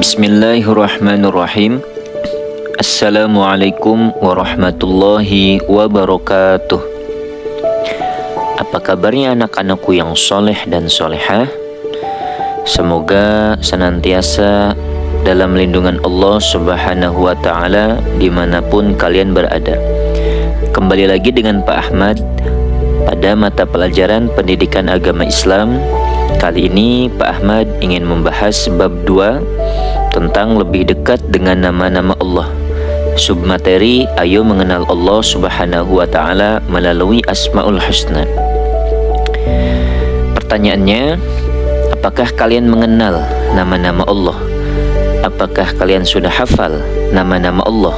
Bismillahirrahmanirrahim. Assalamualaikum warahmatullahi wabarakatuh. Apa kabarnya anak-anakku yang soleh dan solehah? Semoga senantiasa dalam lindungan Allah Subhanahu wa Ta'ala dimanapun kalian berada. Kembali lagi dengan Pak Ahmad pada mata pelajaran Pendidikan Agama Islam. Kali ini Pak Ahmad ingin membahas bab 2 tentang lebih dekat dengan nama-nama Allah. Submateri, ayo mengenal Allah Subhanahu wa Ta'ala melalui Asmaul Husna. Pertanyaannya, apakah kalian mengenal nama-nama Allah? Apakah kalian sudah hafal nama-nama Allah?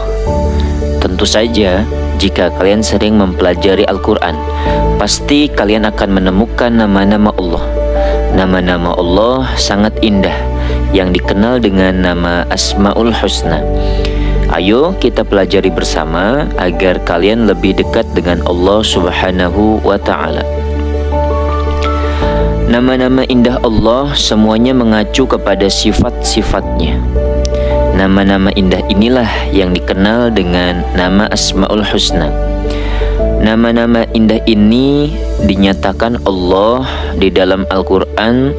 Tentu saja, jika kalian sering mempelajari Al-Quran, pasti kalian akan menemukan nama-nama Allah. Nama-nama Allah sangat indah, yang dikenal dengan nama Asmaul Husna. Ayo kita pelajari bersama agar kalian lebih dekat dengan Allah Subhanahu wa Ta'ala. Nama-nama indah Allah semuanya mengacu kepada sifat-sifatnya. Nama-nama indah inilah yang dikenal dengan nama Asmaul Husna. Nama-nama indah ini dinyatakan Allah di dalam Al-Quran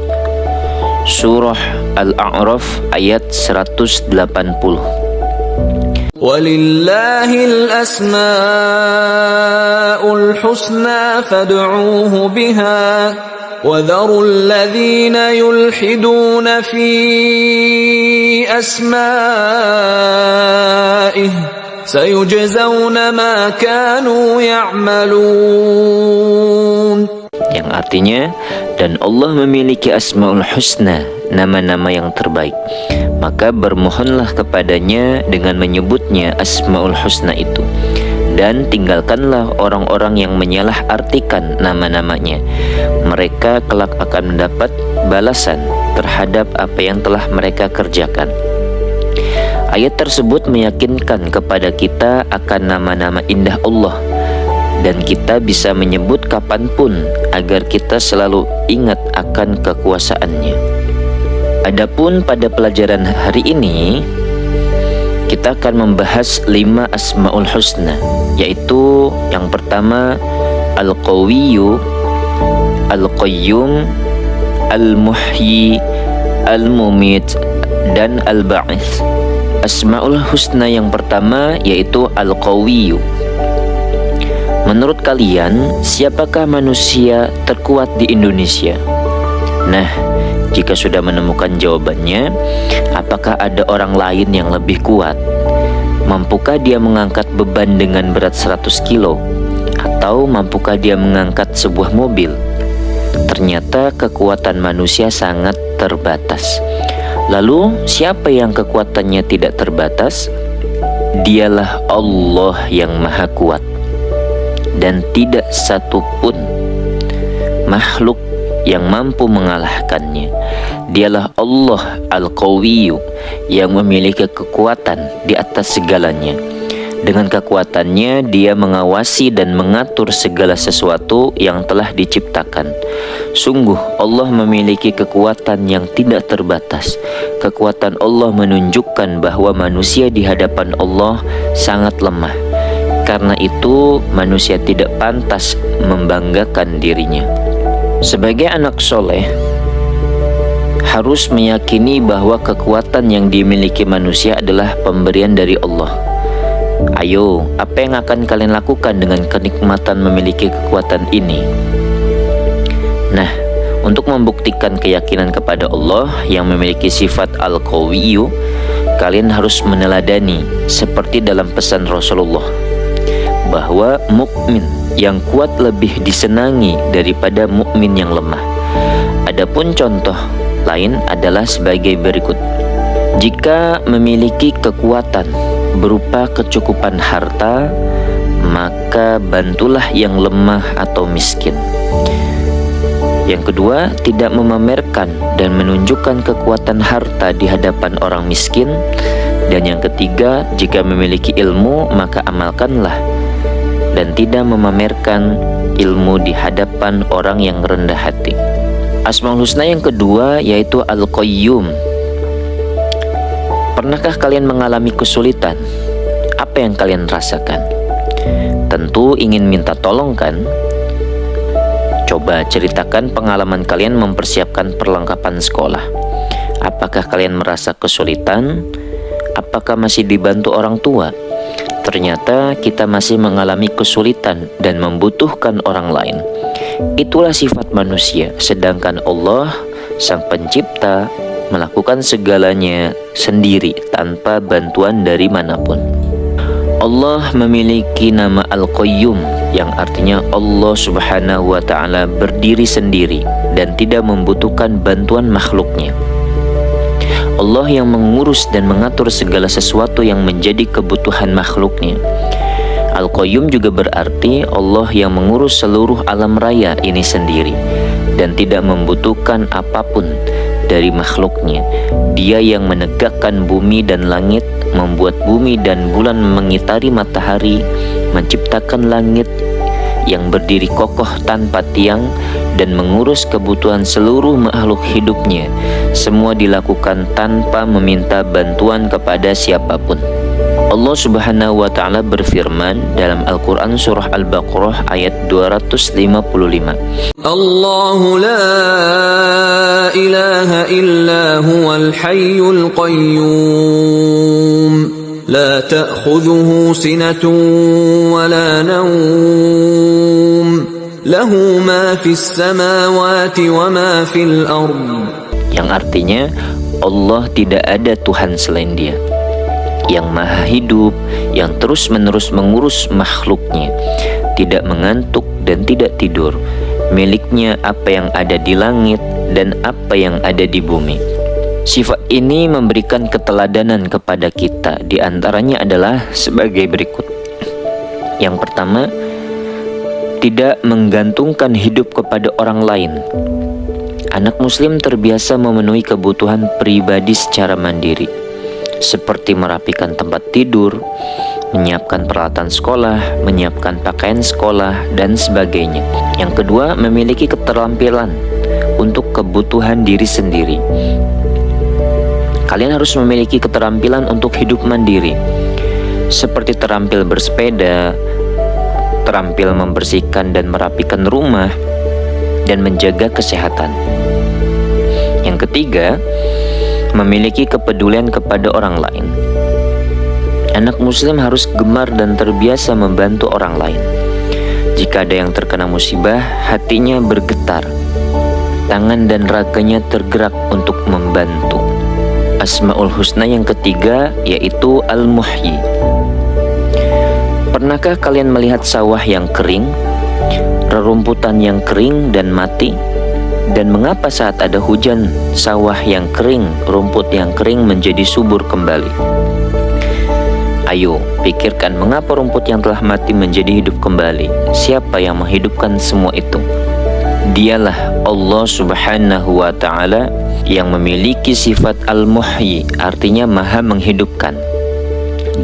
Surah Al-A'raf ayat 180. Walillahil asma'ul husna fad'uuhu biha wa dharul ladzina yulhiduna fi asma'ihi sayujzawna ma kanu ya'malun. Yang artinya, dan Allah memiliki Asmaul Husna, nama-nama yang terbaik. Maka bermohonlah kepadanya dengan menyebutnya Asmaul Husna itu. Dan tinggalkanlah orang-orang yang menyalah artikan nama-namanya. Mereka kelak akan mendapat balasan terhadap apa yang telah mereka kerjakan. Ayat tersebut meyakinkan kepada kita akan nama-nama indah Allah, dan kita bisa menyebut kapanpun agar kita selalu ingat akan kekuasaannya. Adapun pada pelajaran hari ini, kita akan membahas 5 Asmaul Husna, yaitu yang pertama Al-Qawiyyu, Al-Qayyum, Al-Muhyi, Al-Mumit, dan Al-Ba'its. Asmaul Husna yang pertama yaitu Al-Qawiyyu. Menurut kalian, siapakah manusia terkuat di Indonesia? Nah, jika sudah menemukan jawabannya, apakah ada orang lain yang lebih kuat? Mampukah dia mengangkat beban dengan berat 100 kilo? Atau mampukah dia mengangkat sebuah mobil? Ternyata kekuatan manusia sangat terbatas. Lalu, siapa yang kekuatannya tidak terbatas? Dialah Allah yang Maha Kuat. Dan tidak satu pun makhluk yang mampu mengalahkannya. Dialah Allah Al-Qawiyyu yang memiliki kekuatan di atas segalanya. Dengan kekuatannya dia mengawasi dan mengatur segala sesuatu yang telah diciptakan. Sungguh Allah memiliki kekuatan yang tidak terbatas. Kekuatan Allah menunjukkan bahwa manusia di hadapan Allah sangat lemah. Karena itu manusia tidak pantas membanggakan dirinya. Sebagai anak soleh, harus meyakini bahwa kekuatan yang dimiliki manusia adalah pemberian dari Allah. Ayo, apa yang akan kalian lakukan dengan kenikmatan memiliki kekuatan ini? Nah, untuk membuktikan keyakinan kepada Allah yang memiliki sifat Al-Qawiyyu, kalian harus meneladani seperti dalam pesan Rasulullah, bahwa mukmin yang kuat lebih disenangi daripada mukmin yang lemah. Adapun contoh lain adalah sebagai berikut. Jika memiliki kekuatan berupa kecukupan harta, maka bantulah yang lemah atau miskin. Yang kedua, tidak memamerkan dan menunjukkan kekuatan harta di hadapan orang miskin. Dan yang ketiga, jika memiliki ilmu, maka amalkanlah dan tidak memamerkan ilmu di hadapan orang yang rendah hati. Asmaul Husna yang kedua yaitu Al-Qayyum. Pernahkah kalian mengalami kesulitan? Apa yang kalian rasakan? Tentu ingin minta tolong kan? Coba ceritakan pengalaman kalian mempersiapkan perlengkapan sekolah. Apakah kalian merasa kesulitan? Apakah masih dibantu orang tua? Ternyata kita masih mengalami kesulitan dan membutuhkan orang lain. Itulah sifat manusia, sedangkan Allah, Sang Pencipta, melakukan segalanya sendiri tanpa bantuan dari manapun. Allah memiliki nama Al-Qayyum, yang artinya Allah Subhanahu wa Ta'ala berdiri sendiri dan tidak membutuhkan bantuan makhluknya. Allah yang mengurus dan mengatur segala sesuatu yang menjadi kebutuhan makhluknya. Al-Qayyum juga berarti Allah yang mengurus seluruh alam raya ini sendiri dan tidak membutuhkan apapun dari makhluknya. Dia yang menegakkan bumi dan langit, membuat bumi dan bulan mengitari matahari, menciptakan langit yang berdiri kokoh tanpa tiang, dan mengurus kebutuhan seluruh makhluk hidupnya. Semua dilakukan tanpa meminta bantuan kepada siapapun. Allah Subhanahu wa Ta'ala berfirman dalam Al-Quran surah Al-Baqarah ayat 255. Allahu la ilaha illa huwal hayyul qayyum, la ta'khudhuhu sinatun wa la nawm, lahu ma fis samawati wa ma fil ardh. Yang artinya Allah tidak ada Tuhan selain Dia, yang maha hidup, yang terus-menerus mengurus makhluknya, tidak mengantuk dan tidak tidur. Miliknya apa yang ada di langit dan apa yang ada di bumi. Sifat ini memberikan keteladanan kepada kita. Di antaranya adalah sebagai berikut. Yang pertama, tidak menggantungkan hidup kepada orang lain. Anak muslim terbiasa memenuhi kebutuhan pribadi secara mandiri, seperti merapikan tempat tidur, menyiapkan peralatan sekolah, menyiapkan pakaian sekolah, dan sebagainya. Yang kedua, memiliki keterampilan untuk kebutuhan diri sendiri. Kalian harus memiliki keterampilan untuk hidup mandiri, seperti terampil bersepeda, terampil membersihkan dan merapikan rumah, dan menjaga kesehatan. Yang ketiga, memiliki kepedulian kepada orang lain. Anak muslim harus gemar dan terbiasa membantu orang lain. Jika ada yang terkena musibah, hatinya bergetar, tangan dan raganya tergerak untuk membantu. Asmaul Husna yang ketiga yaitu Al-Muhyi. Pernahkah kalian melihat sawah yang kering, rerumputan yang kering dan mati? Dan mengapa saat ada hujan, sawah yang kering, rumput yang kering menjadi subur kembali? Ayo, pikirkan mengapa rumput yang telah mati menjadi hidup kembali. Siapa yang menghidupkan semua itu? Dialah Allah Subhanahu wa Ta'ala yang memiliki sifat Al-Muhyi, artinya maha menghidupkan.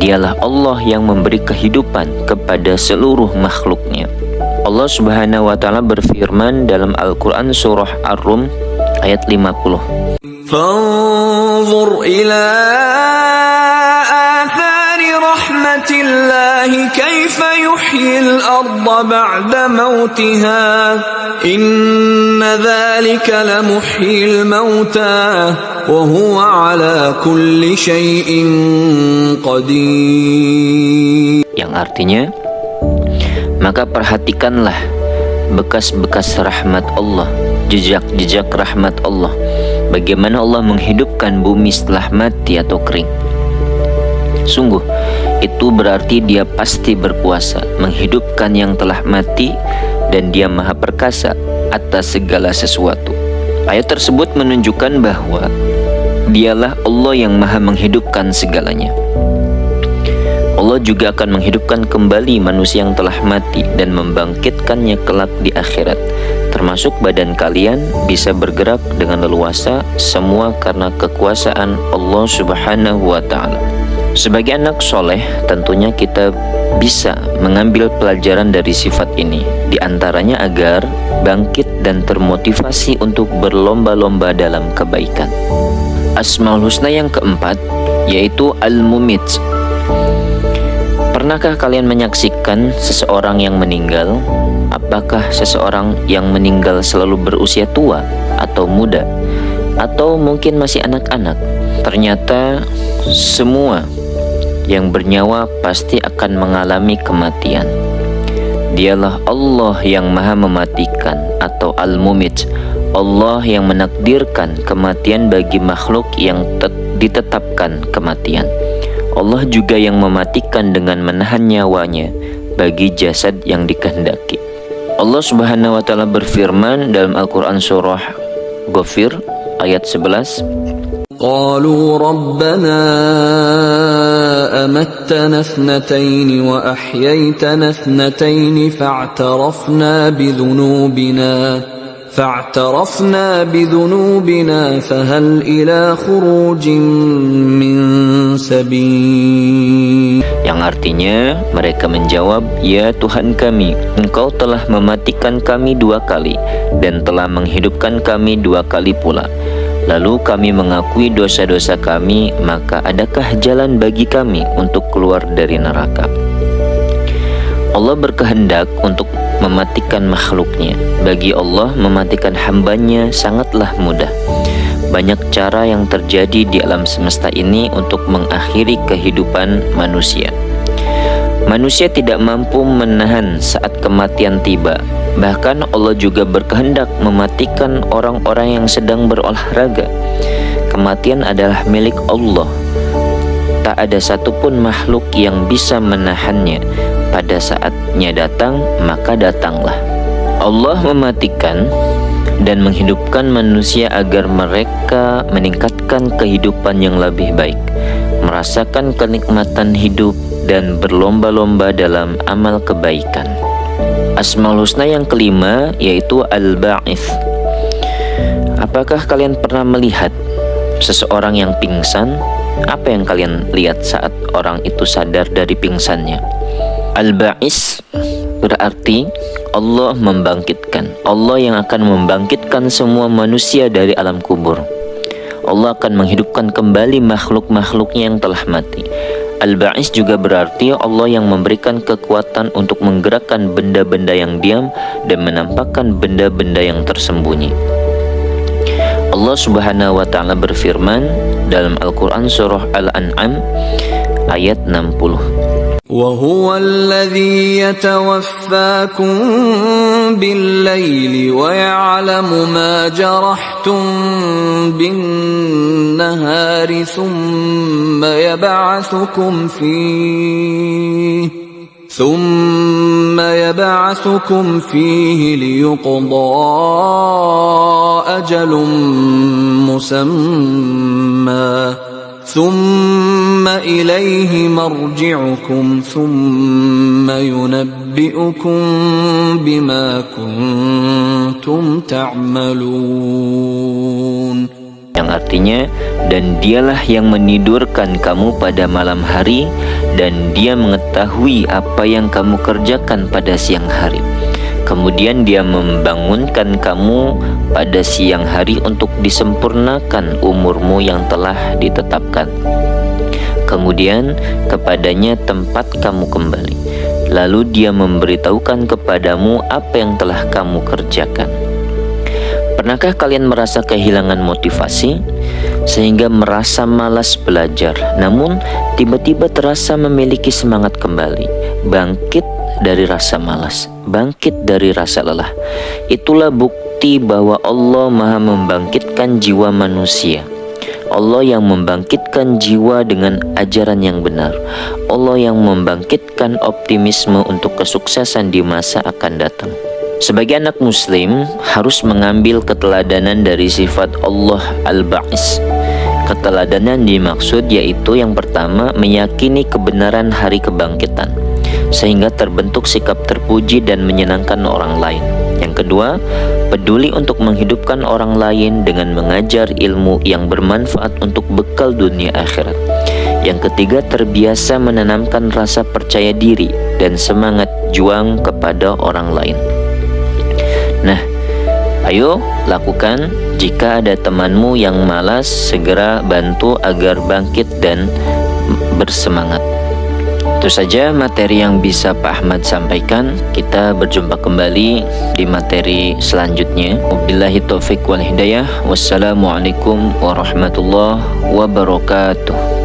Dialah Allah yang memberi kehidupan kepada seluruh makhluknya. Allah Subhanahu wa Ta'ala berfirman dalam Al-Quran surah Ar-Rum ayat 50. Fanzur ila athari rahmatillahi kaifa yuhyil arda ba'da mautiha, inna dhalika lamuhyil mauta wa huwa ala kulli syai'in qadir. Yang artinya, maka perhatikanlah bekas-bekas rahmat Allah, jejak-jejak rahmat Allah, bagaimana Allah menghidupkan bumi setelah mati atau kering. Sungguh, itu berarti Dia pasti berkuasa menghidupkan yang telah mati, dan Dia maha perkasa atas segala sesuatu. Ayat tersebut menunjukkan bahwa Dialah Allah yang maha menghidupkan segalanya. Allah juga akan menghidupkan kembali manusia yang telah mati dan membangkitkannya kelak di akhirat, termasuk badan kalian bisa bergerak dengan leluasa, semua karena kekuasaan Allah Subhanahu wa Ta'ala. Sebagai anak soleh, tentunya kita bisa mengambil pelajaran dari sifat ini, di antaranya agar bangkit dan termotivasi untuk berlomba-lomba dalam kebaikan. Asmaul Husna yang keempat yaitu Al-Mumit. Pernahkah kalian menyaksikan seseorang yang meninggal? Apakah seseorang yang meninggal selalu berusia tua atau muda, atau mungkin masih anak-anak? Ternyata semua yang bernyawa pasti akan mengalami kematian. Dialah Allah yang maha mematikan atau Al-Mumit, Allah yang menakdirkan kematian bagi makhluk yang ditetapkan kematian. Allah juga yang mematikan dengan menahan nyawanya bagi jasad yang dikehendaki. Allah Subhanahu wa taala berfirman dalam Al-Qur'an surah Ghafir ayat 11, قالوا ربنا أمتنا اثنتين وأحييتنا اثنتين فاعترفنا بذنوبنا فهل إلى خروج من سبيل. Yang artinya mereka menjawab, "Ya Tuhan kami, Engkau telah mematikan kami 2 kali dan telah menghidupkan kami 2 kali pula. Lalu kami mengakui dosa-dosa kami, maka adakah jalan bagi kami untuk keluar dari neraka?" Allah berkehendak untuk mematikan makhluknya. Bagi Allah, mematikan hambanya sangatlah mudah. Banyak cara yang terjadi di alam semesta ini untuk mengakhiri kehidupan manusia. Manusia tidak mampu menahan saat kematian tiba. Bahkan Allah juga berkehendak mematikan orang-orang yang sedang berolahraga. Kematian adalah milik Allah. Tak ada satupun makhluk yang bisa menahannya. Pada saatnya datang, maka datanglah. Allah mematikan dan menghidupkan manusia agar mereka meningkatkan kehidupan yang lebih baik, merasakan kenikmatan hidup dan berlomba-lomba dalam amal kebaikan. Asmaul Husna yang kelima yaitu Al-Ba'its. Apakah kalian pernah melihat seseorang yang pingsan? Apa yang kalian lihat saat orang itu sadar dari pingsannya? Al-Ba'its berarti Allah membangkitkan. Allah yang akan membangkitkan semua manusia dari alam kubur. Allah akan menghidupkan kembali makhluk-makhluknya yang telah mati. Al-Ba'its juga berarti Allah yang memberikan kekuatan untuk menggerakkan benda-benda yang diam dan menampakkan benda-benda yang tersembunyi. Allah Subhanahu wa taala berfirman dalam Al-Qur'an surah Al-An'am ayat 60. وهو الذي يتوفاكم بالليل ويعلم ما جرحتم بالنهار ثم يبعثكم فيه ليقضى أجل مسمى ثم إليه مرجعكم ثم ينبئكم بما كنتم تعملون. Yang artinya, dan dialah yang menidurkan kamu pada malam hari dan dia mengetahui apa yang kamu kerjakan pada siang hari. Kemudian dia membangunkan kamu pada siang hari untuk disempurnakan umurmu yang telah ditetapkan. Kemudian kepadanya tempat kamu kembali. Lalu dia memberitahukan kepadamu apa yang telah kamu kerjakan. Pernahkah kalian merasa kehilangan motivasi sehingga merasa malas belajar, namun tiba-tiba terasa memiliki semangat kembali, bangkit dari rasa malas, bangkit dari rasa lelah? Itulah bukti bahwa Allah Maha membangkitkan jiwa manusia. Allah yang membangkitkan jiwa dengan ajaran yang benar. Allah yang membangkitkan optimisme untuk kesuksesan di masa akan datang. Sebagai anak muslim harus mengambil keteladanan dari sifat Allah Al-Ba'its. Keteladanan dimaksud yaitu yang pertama, meyakini kebenaran hari kebangkitan sehingga terbentuk sikap terpuji dan menyenangkan orang lain. Yang kedua, peduli untuk menghidupkan orang lain dengan mengajar ilmu yang bermanfaat untuk bekal dunia akhirat. Yang ketiga, terbiasa menanamkan rasa percaya diri dan semangat juang kepada orang lain. Nah, Ayo lakukan. Jika ada temanmu yang malas, segera bantu agar bangkit dan bersemangat. Itu saja materi yang bisa Pak Ahmad sampaikan. Kita berjumpa kembali di materi selanjutnya. Wabillahi taufik wal hidayah. Wassalamualaikum warahmatullahi wabarakatuh.